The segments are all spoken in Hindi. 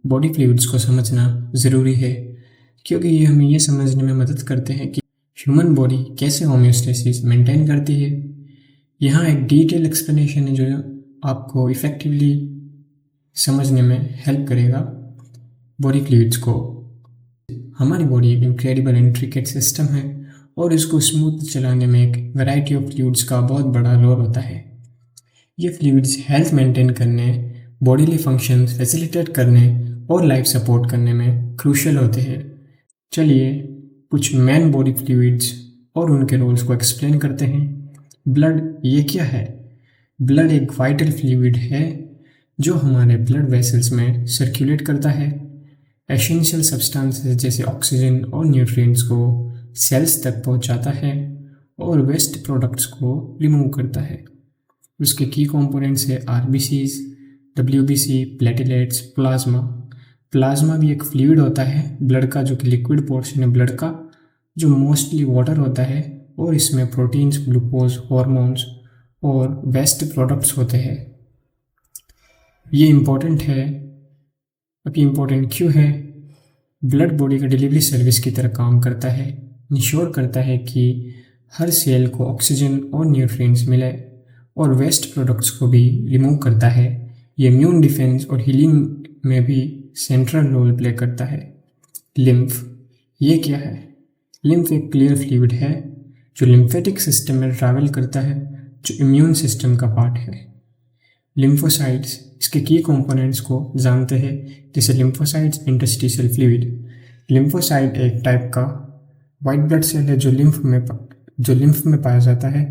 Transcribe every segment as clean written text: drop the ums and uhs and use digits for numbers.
बॉडी फ्लूइड्स को समझना ज़रूरी है क्योंकि ये हमें ये समझने में मदद करते हैं कि ह्यूमन बॉडी कैसे होम्योस्टेसिस मेंटेन करती है। यहाँ एक डिटेल एक्सप्लेनेशन है जो आपको इफ़ेक्टिवली समझने में हेल्प करेगा बॉडी फ्लूइड्स को। हमारी बॉडी एक इनक्रेडिबल इंट्रिकेट सिस्टम है और इसको स्मूथ चलाने में एक वैरायटी ऑफ फ्लूइड्स का बहुत बड़ा रोल होता है। ये फ्लूइड्स हेल्थ मेंटेन करने, बॉडीली फंक्शंस फैसिलिटेट करने और लाइफ सपोर्ट करने में क्रूशियल होते हैं। चलिए कुछ मेन बॉडी फ्लूइड्स और उनके रोल्स को एक्सप्लेन करते हैं। ब्लड ये क्या है? ब्लड एक वाइटल फ्लूइड है जो हमारे ब्लड वेसल्स में सर्कुलेट करता है। एसेंशियल सब्सटेंसेस जैसे ऑक्सीजन और न्यूट्रिएंट्स को सेल्स तक पहुंचाता है और वेस्ट प्रोडक्ट्स को रिमूव करता है। उसके की कंपोनेंट्स है RBCs, WBC, platelets, plasma. Plasma भी एक फ्लूइड होता है ब्लड का, जो कि लिक्विड पोर्शन है ब्लड का, जो मोस्टली वाटर होता है और इसमें प्रोटीन्स, ग्लूकोज, हार्मोन्स और वेस्ट प्रोडक्ट्स होते हैं। ये इम्पोर्टेंट है। अब ये इम्पोर्टेंट क्यों है? ब्लड बॉडी का डिलीवरी सर्विस की तरह काम करता है, इंश्योर करता है कि हर सेल को ऑक्सीजन और न्यूट्रिएंट्स मिले और वेस्ट प्रोडक्ट्स को भी रिमूव करता है। ये इम्यून डिफेंस और हीलिंग में भी सेंट्रल रोल प्ले करता है। लिम्फ ये क्या है? लिम्फ एक क्लियर फ्लूइड है जो लिम्फेटिक सिस्टम में ट्रैवल करता है, जो इम्यून सिस्टम का पार्ट है। लिम्फोसाइट्स इसके की कंपोनेंट्स को जानते हैं, जैसे लिम्फोसाइट्स, इंटरस्टिशियल फ्लूइड। लिम्फोसाइट एक टाइप का वाइट ब्लड सेल है जो लिम्फ में पाया जाता है,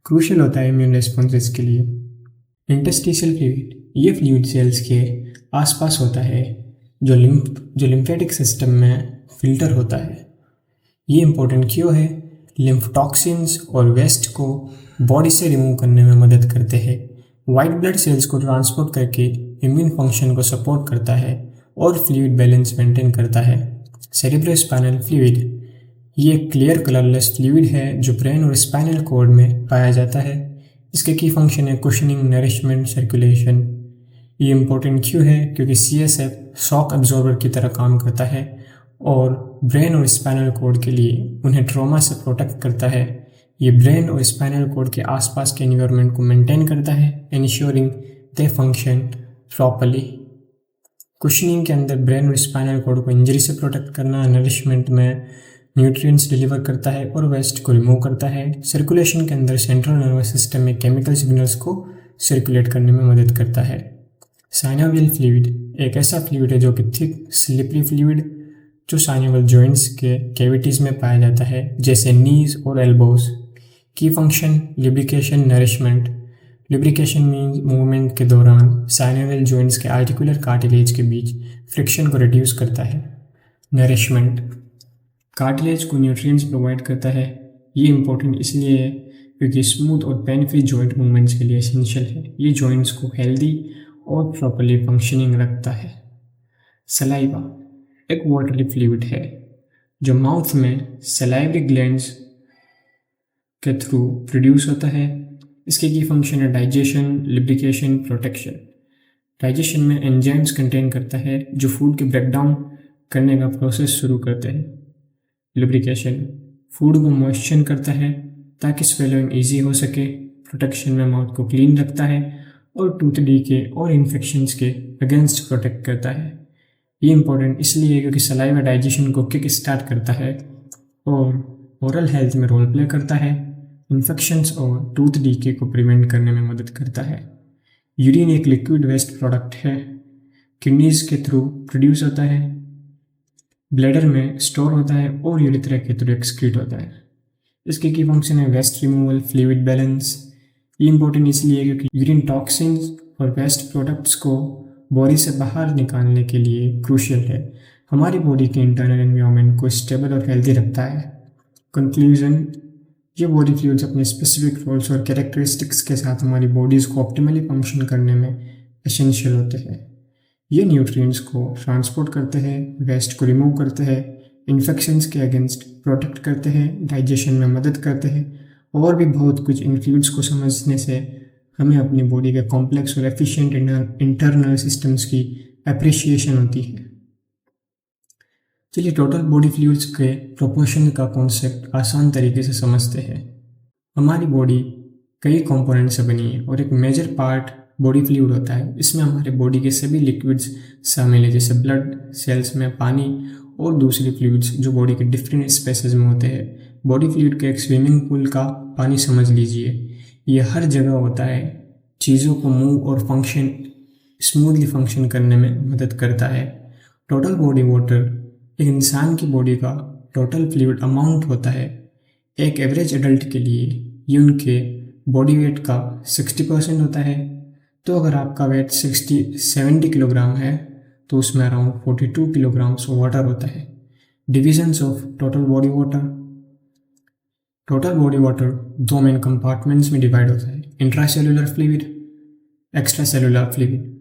क्रूशियल होता है इम्यून रिस्पॉन्सेस के लिए। इंटरस्टिशियल फ्लूइड ये फ्लूइड सेल्स के आसपास होता है जो लिम्फेटिक सिस्टम में फिल्टर होता है। ये इम्पोर्टेंट क्यों है? लिम्फ टॉक्सिन्स और वेस्ट को बॉडी से रिमूव करने में मदद करते हैं। वाइट ब्लड सेल्स को ट्रांसपोर्ट करके इम्यून फंक्शन को सपोर्ट करता है और फ्लूइड बैलेंस मेंटेन करता है। सेरेब्रोस्पाइनल फ्लूइड ये एक क्लियर कलरलेस फ्लूइड है जो ब्रेन और स्पाइनल कॉर्ड में पाया जाता है। इसके की फंक्शन है कुशनिंग, नरिशमेंट, सर्कुलेशन। ये इम्पोर्टेंट क्यों है? क्योंकि सीएसएफ शॉक एब्जॉर्बर की तरह काम करता है और ब्रेन और स्पाइनल कॉर्ड के लिए उन्हें ट्रॉमा से प्रोटेक्ट करता है। ये ब्रेन और स्पाइनल कॉर्ड के आसपास के एनवायरनमेंट को मेंटेन करता है, इंश्योरिंग दे फंक्शन प्रॉपर्ली। कुशनिंग के अंदर ब्रेन और स्पाइनल कॉर्ड को इंजरी से प्रोटेक्ट करना, नरिशमेंट में न्यूट्रिएंट्स डिलीवर करता है और वेस्ट को रिमूव करता है। सर्कुलेशन के अंदर सेंट्रल नर्वस सिस्टम में केमिकल सिग्नल्स को सर्कुलेट करने में मदद करता है। साइनोवियल फ्लूइड एक ऐसा फ्लूइड है जो कि थिक स्लिपरी फ्लूइड जो साइनोवियल जॉइंट्स के कैविटीज़ में पाया जाता है, जैसे नीज और एल्बोज। की function lubrication, nourishment. Lubrication means movement के दौरान साइनोवियल जॉइंट्स के आर्टिकुलर कार्टिलेज के बीच फ्रिक्शन को रिड्यूस करता है। नरिशमेंट कार्टिलेज को न्यूट्रिएंट्स प्रोवाइड करता है। ये इम्पोर्टेंट इसलिए है क्योंकि स्मूथ और पेन फ्री जॉइंट मूवमेंट्स के लिए एसेंशियल है। ये जॉइंट्स को हेल्दी और प्रॉपर्ली फंक्शनिंग रखता है। सलाइवा एक वाटरी फ्लूइड है जो माउथ में सलाइवरी ग्लैंड्स के थ्रू प्रोड्यूस होता है। इसके की फंक्शन है डाइजेशन, लिब्रिकेशन, प्रोटेक्शन। डाइजेशन में एंजाइम्स कंटेन करता है जो फूड के ब्रेकडाउन करने का प्रोसेस शुरू करते हैं। लुब्रिकेशन फूड को मॉइस्चर करता है ताकि स्वेलोइंग ईजी हो सके। प्रोटेक्शन में माउथ को क्लीन रखता है और टूथ डीके और इन्फेक्शंस के अगेंस्ट प्रोटेक्ट करता है। ये इंपॉर्टेंट इसलिए है क्योंकि सलाइवा डाइजेशन को किक स्टार्ट करता है और ओरल हेल्थ में रोल प्ले करता है। इन्फेक्शंस और टूथ डीके को प्रिवेंट करने में मदद करता है। यूरिन एक लिक्विड वेस्ट प्रोडक्ट है, किडनीज के थ्रू प्रोड्यूस होता है, ब्लैडर में स्टोर होता है और यूरिथ्रा के थ्रू एक्सक्रीट होता है। इसके की फंक्शन है वेस्ट रिमूवल, फ्लूइड बैलेंस। ये इंपॉर्टेंट इसलिए क्योंकि यूरिन टॉक्सिन्स और वेस्ट प्रोडक्ट्स को बॉडी से बाहर निकालने के लिए क्रूशियल है। हमारी बॉडी के इंटरनल एनवायरनमेंट को स्टेबल और हेल्दी रखता है। कंक्लूजन ये बॉडी फ्लूइड्स अपने स्पेसिफिक रोल्स और कैरेक्टरिस्टिक्स के साथ हमारी बॉडीज़ को ऑप्टिमली फंक्शन करने में एसेंशियल होते हैं। ये न्यूट्रिएंट्स को ट्रांसपोर्ट करते हैं, वेस्ट को रिमूव करते हैं, इन्फेक्शंस के अगेंस्ट प्रोटेक्ट करते हैं, डाइजेशन में मदद करते हैं और भी बहुत कुछ। इन फ्लूइड्स को समझने से हमें अपनी बॉडी के कॉम्प्लेक्स और एफिशिएंट इंटरनल सिस्टम्स की एप्रिशिएशन होती है। चलिए टोटल बॉडी फ्लूइड्स के प्रोपोर्शन का कॉन्सेप्ट आसान तरीके से समझते हैं। हमारी बॉडी कई कंपोनेंट से बनी है और एक मेजर पार्ट बॉडी फ्लूइड होता है। इसमें हमारे बॉडी के सभी लिक्विड्स शामिल है, जैसे ब्लड, सेल्स में पानी और दूसरी फ्लूइड्स जो बॉडी के डिफरेंट स्पेसेस में होते हैं। बॉडी फ्लूइड के एक स्विमिंग पूल का पानी समझ लीजिए, ये हर जगह होता है, चीज़ों को मूव और फंक्शन स्मूथली फंक्शन करने में मदद करता है। टोटल बॉडी वाटर एक इंसान की बॉडी का टोटल फ्लूइड अमाउंट होता है। एक एवरेज एडल्ट के लिए ये उनके बॉडी वेट का 60% होता है। तो अगर आपका वेट 70 किलोग्राम है तो उसमें अराउंड 42 किलोग्राम्स वाटर होता है। Divisions of total body water. Total body water दो मेन कंपार्टमेंट्स में डिवाइड होता है, intracellular fluid, extra cellular fluid.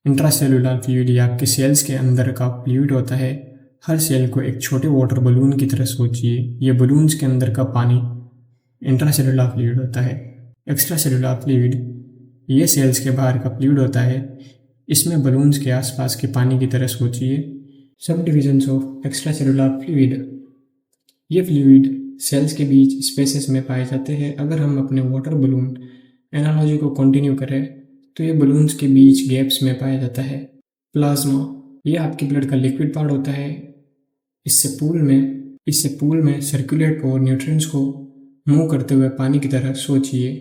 Intracellular fluid ये आपके सेल्स के अंदर का फ्लूइड होता है। हर सेल को एक छोटे वाटर बलून की तरह सोचिए, ये बलून्स के अंदर का पानी इंट्रासेलुलर फ्लूइड होता है। एक्स्ट्रा सेलुलर फ्लूइड ये सेल्स के बाहर का फ्लूइड होता है, इसमें बलून्स के आसपास के पानी की तरह सोचिए। सब divisions of extra cellular fluid, ये फ्लूइड सेल्स के बीच स्पेसेस में पाए जाते हैं। अगर हम अपने वाटर बलून एनालॉजी को कंटिन्यू करें तो ये बलून्स के बीच गैप्स में पाया जाता है। प्लाज्मा ये आपके ब्लड का लिक्विड पार्ट होता है। इससे पूल में सर्कुलेट और न्यूट्रिएंट्स को मूव करते हुए पानी की तरह सोचिए।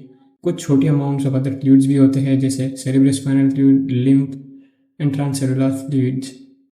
कुछ छोटे अमाउंट्स ऑफ अदर फ्लूइड्स भी होते हैं, जैसे cerebrospinal fluid, lymph and transcellular fluids.